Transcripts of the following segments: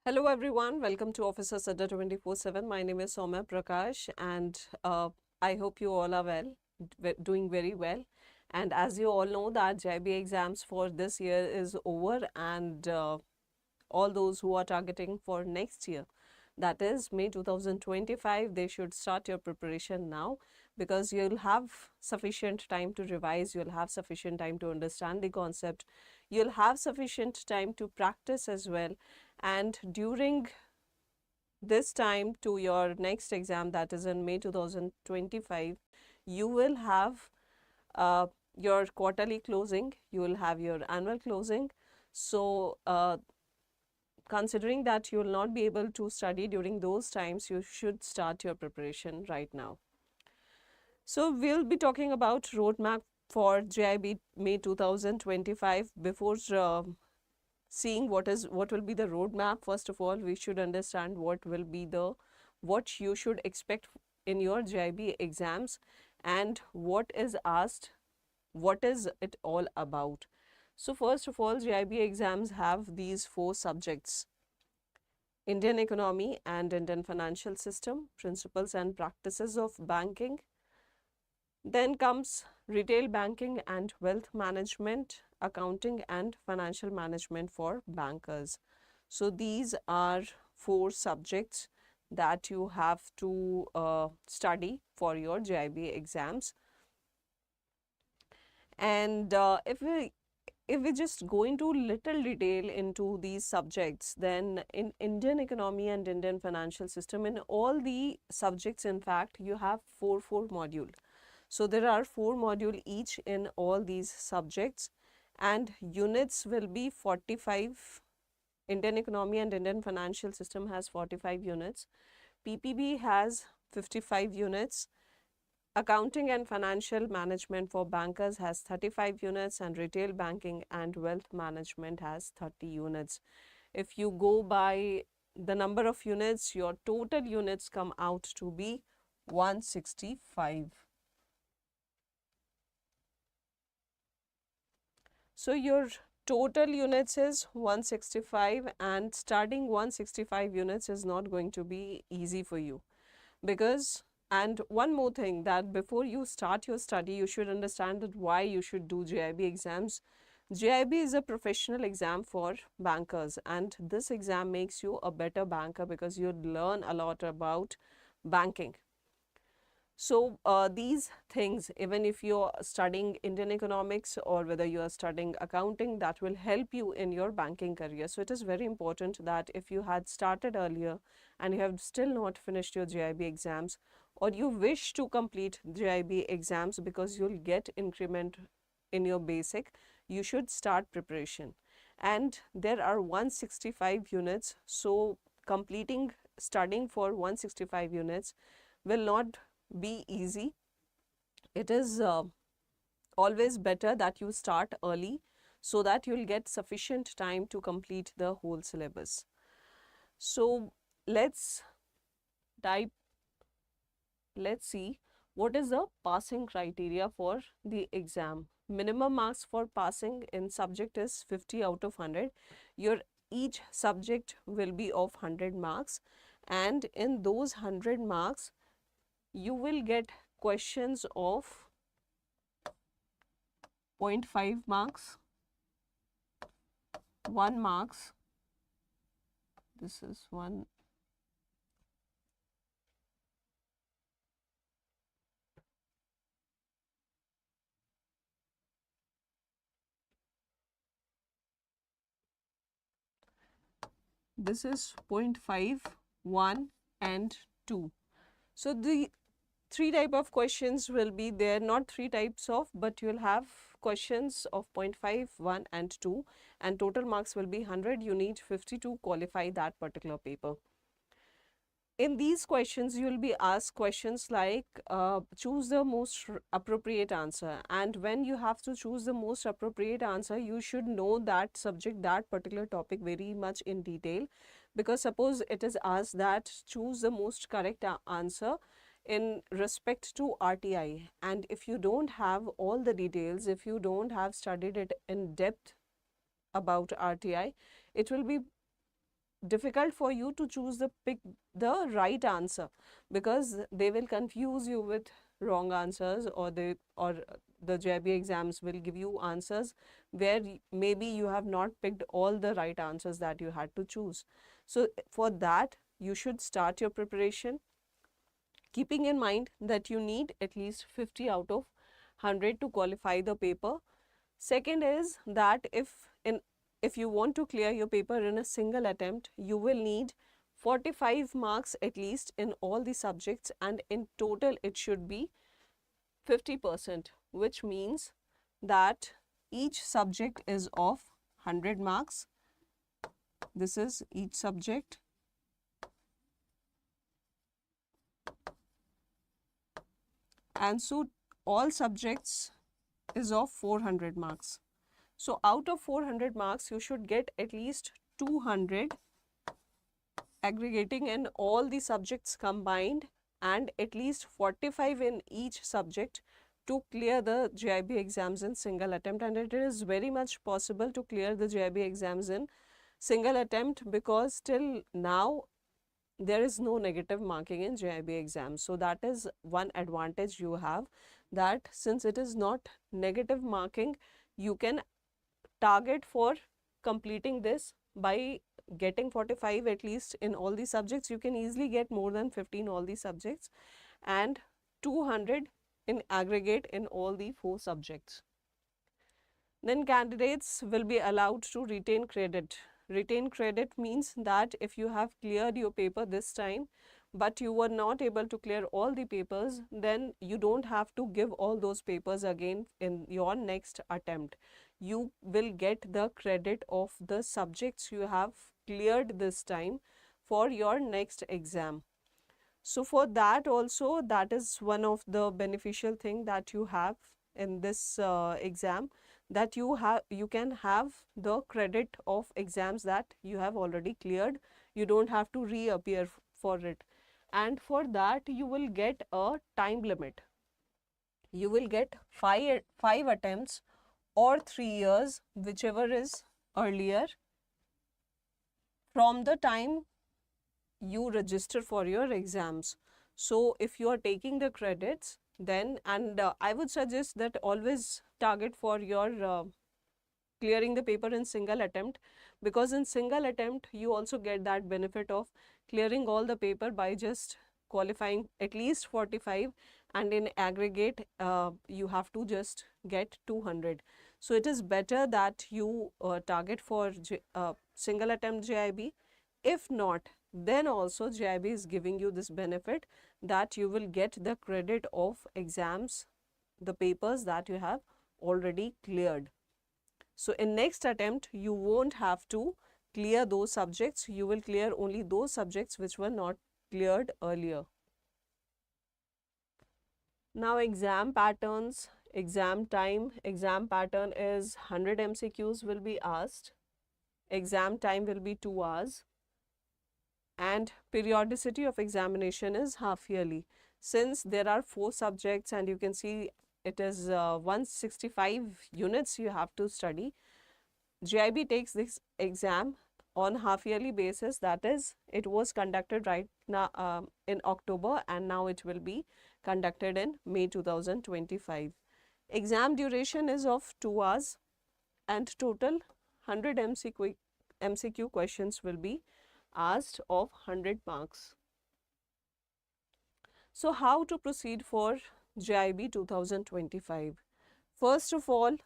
Hello everyone, welcome to Officers Adda 24/7. My name is Saumya Prakash and I hope you all are well, doing very well. And as you all know that JAIIB exams for this year is over and all those who are targeting for next year, that is May 2025, they should start your preparation now because you'll have sufficient time to revise, you'll have sufficient time to understand the concept, you'll have sufficient time to practice as well. And during this time to your next exam, that is in May 2025, you will have your quarterly closing, you will have your annual closing. So, considering that you will not be able to study during those times, you should start your preparation right now. So, we'll be talking about roadmap for JIB May 2025. Before seeing what will be the roadmap, first of all we should understand what you should expect in your JIB exams and what is asked, what is it all about. So first of all, JIB exams have these 4 subjects: Indian economy and Indian financial system, principles and practices of banking. Then comes retail banking and wealth management, accounting and financial management for bankers. So these are 4 subjects that you have to study for your JIB exams. And if we just go into little detail into these subjects, then in Indian economy and Indian financial system, in all the subjects, in fact, you have 4 module. So there are 4 module each in all these subjects and units will be 45. Indian economy and Indian financial system has 45 units. PPB has 55 units. Accounting and financial management for bankers has 35 units and retail banking and wealth management has 30 units. If you go by the number of units, your total units come out to be 165. So your total units is 165 and starting 165 units is not going to be easy for you because, and one more thing, that before you start your study, you should understand that why you should do JIB exams. JIB is a professional exam for bankers and this exam makes you a better banker because you learn a lot about banking. So these things, even if you're studying Indian economics or whether you are studying accounting, that will help you in your banking career. So it is very important that if you had started earlier and you have still not finished your JIB exams, or you wish to complete JIB exams because you'll get increment in your basic, you should start preparation. And there are 165 units, so studying for 165 units will not be easy. It is always better that you start early so that you'll get sufficient time to complete the whole syllabus. So let's see what is the passing criteria for the exam. Minimum marks for passing in subject is 50 out of 100. Each subject will be of 100 marks and in those 100 marks you will get questions of 0.5 marks, 1 marks, this is 1, this is 0.5, 1 and 2. So the 3 type of questions will be there, not 3 types of, but you'll have questions of 0.5, 1 and 2 and total marks will be 100. You need 50 to qualify that particular paper. In these questions, you will be asked questions like choose the most appropriate answer, and when you have to choose the most appropriate answer, you should know that subject, that particular topic very much in detail, because suppose it is asked that choose the most correct answer in respect to RTI, and if you don't have all the details, if you don't have studied it in depth about RTI, it will be difficult for you to choose the right answer, because they will confuse you with wrong answers, or the JIB exams will give you answers where maybe you have not picked all the right answers that you had to choose. So for that, you should start your preparation keeping in mind that you need at least 50 out of 100 to qualify the paper. Second is that if you want to clear your paper in a single attempt, you will need 45 marks at least in all the subjects, and in total it should be 50%, which means that each subject is of 100 marks. This is each subject. And so all subjects is of 400 marks. So out of 400 marks, you should get at least 200 aggregating in all the subjects combined, and at least 45 in each subject to clear the JIB exams in single attempt. And it is very much possible to clear the JIB exams in single attempt, because till now there is no negative marking in JIB exams. So that is one advantage you have, that since it is not negative marking, you can target for completing this by getting 45 at least in all the subjects. You can easily get more than 50 in all the subjects, and 200 in aggregate in all the 4 subjects. Then candidates will be allowed to retain credit. Retain credit means that if you have cleared your paper this time, but you were not able to clear all the papers, then you don't have to give all those papers again in your next attempt. You will get the credit of the subjects you have cleared this time for your next exam. So for that also, that is one of the beneficial thing that you have in this exam, that you can have the credit of exams that you have already cleared. You don't have to reappear for it. And for that, you will get a time limit. You will get five attempts or 3 years, whichever is earlier, from the time you register for your exams. So if you are taking the credits, then, and I would suggest that always target for your clearing the paper in single attempt, because in single attempt you also get that benefit of clearing all the paper by just qualifying at least 45, and in aggregate you have to just get 200. So it is better that you target for single attempt JIB. If not, then also JIB is giving you this benefit that you will get the credit of exams, the papers that you have already cleared. So in next attempt, you won't have to clear those subjects. You will clear only those subjects which were not cleared earlier. Now exam patterns, exam time. Exam pattern is 100 MCQs will be asked. Exam time will be 2 hours. And periodicity of examination is half yearly. Since there are 4 subjects and you can see it is 165 units you have to study, JIB takes this exam on half yearly basis. That is, it was conducted right now in October, and now it will be conducted in May 2025. Exam duration is of 2 hours, and total 100 MCQ questions will be asked of 100 marks. So how to proceed for JIB 2025? First of all,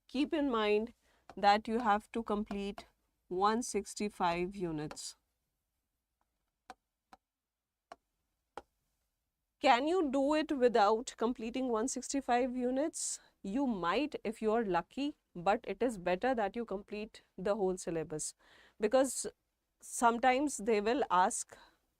keep in mind that you have to complete 165 units. Can you do it without completing 165 units? You might if you are lucky, but it is better that you complete the whole syllabus, because sometimes they will ask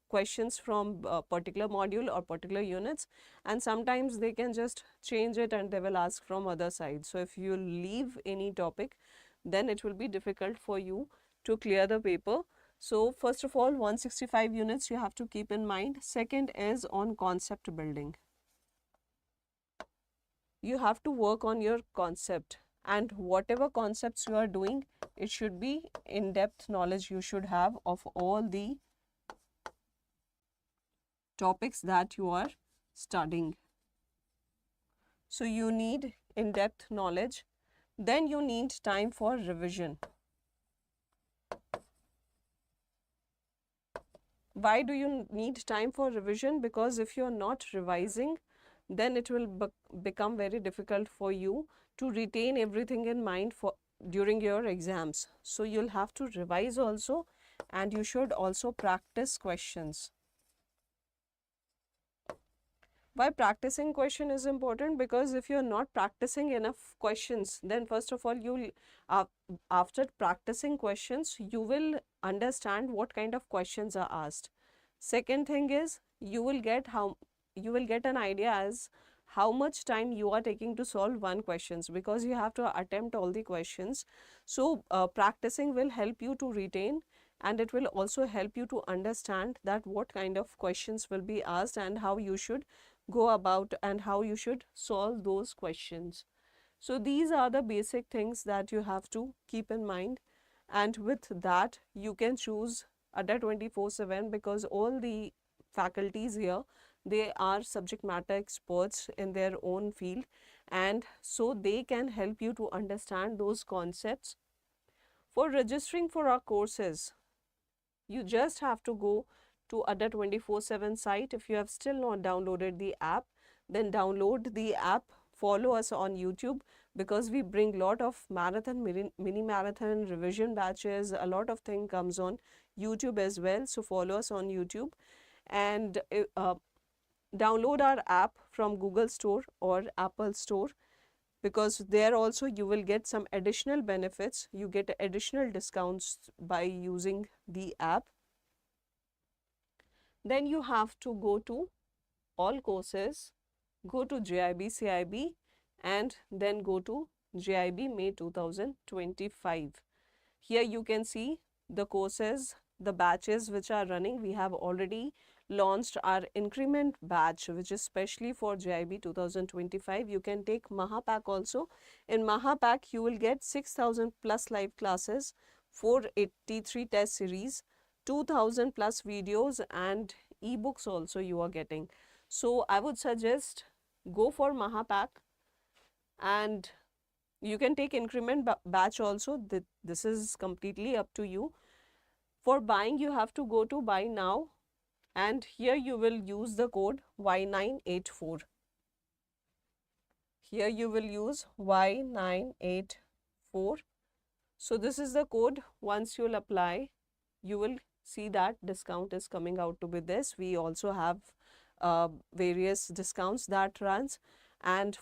questions from a particular module or particular units, and sometimes they can just change it and they will ask from other sides. So if you leave any topic, then it will be difficult for you to clear the paper. So first of all, 165 units you have to keep in mind. Second is on concept building. You have to work on your concept. and whatever concepts you are doing, it should be in-depth knowledge you should have of all the topics that you are studying. So you need in-depth knowledge. Then you need time for revision. Why do you need time for revision? Because if you're not revising, then it will become very difficult for you to retain everything in mind for during your exams. So you'll have to revise also, and you should also practice questions. Why practicing question is important? Because if you're not practicing enough questions, then first of all, you'll after practicing questions, you will understand what kind of questions are asked. Second thing is, you will get an idea as how much time you are taking to solve one questions, because you have to attempt all the questions. So practicing will help you to retain, and it will also help you to understand that what kind of questions will be asked and how you should go about and how you should solve those questions. So these are the basic things that you have to keep in mind, and with that you can choose Adda 24/7, because all the faculties here, they are subject matter experts in their own field, and so they can help you to understand those concepts. For registering for our courses, you just have to go to Adda 24/7 site. If you have still not downloaded the app, then download the app, follow us on YouTube, because we bring lot of marathon, mini marathon, revision batches, a lot of thing comes on YouTube as well. So follow us on YouTube, and download our app from Google Store or Apple Store, because there also you will get some additional benefits. You get additional discounts by using the app. Then you have to go to all courses, go to JAIIB CIB, and then go to JAIIB May 2025. Here you can see the courses, the batches which are running. We have already launched our increment batch, which is specially for JAIIB 2025. You can take Mahapack also. In Mahapack, you will get 6,000 plus live classes, 483 test series, 2,000 plus videos, and ebooks also you are getting. So I would suggest go for Mahapack, and you can take increment batch also. This is completely up to you. For buying, you have to go to buy now, and here you will use the code Y984. Here you will use Y984. So this is the code. Once you'll apply, you will see that discount is coming out to be this. We also have various discounts that runs, and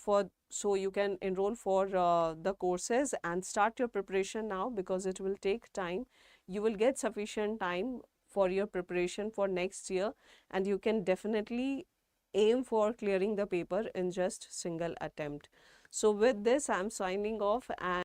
so you can enroll for the courses and start your preparation now, because it will take time. You will get sufficient time for your preparation for next year, and you can definitely aim for clearing the paper in just single attempt. So with this, I'm signing off, and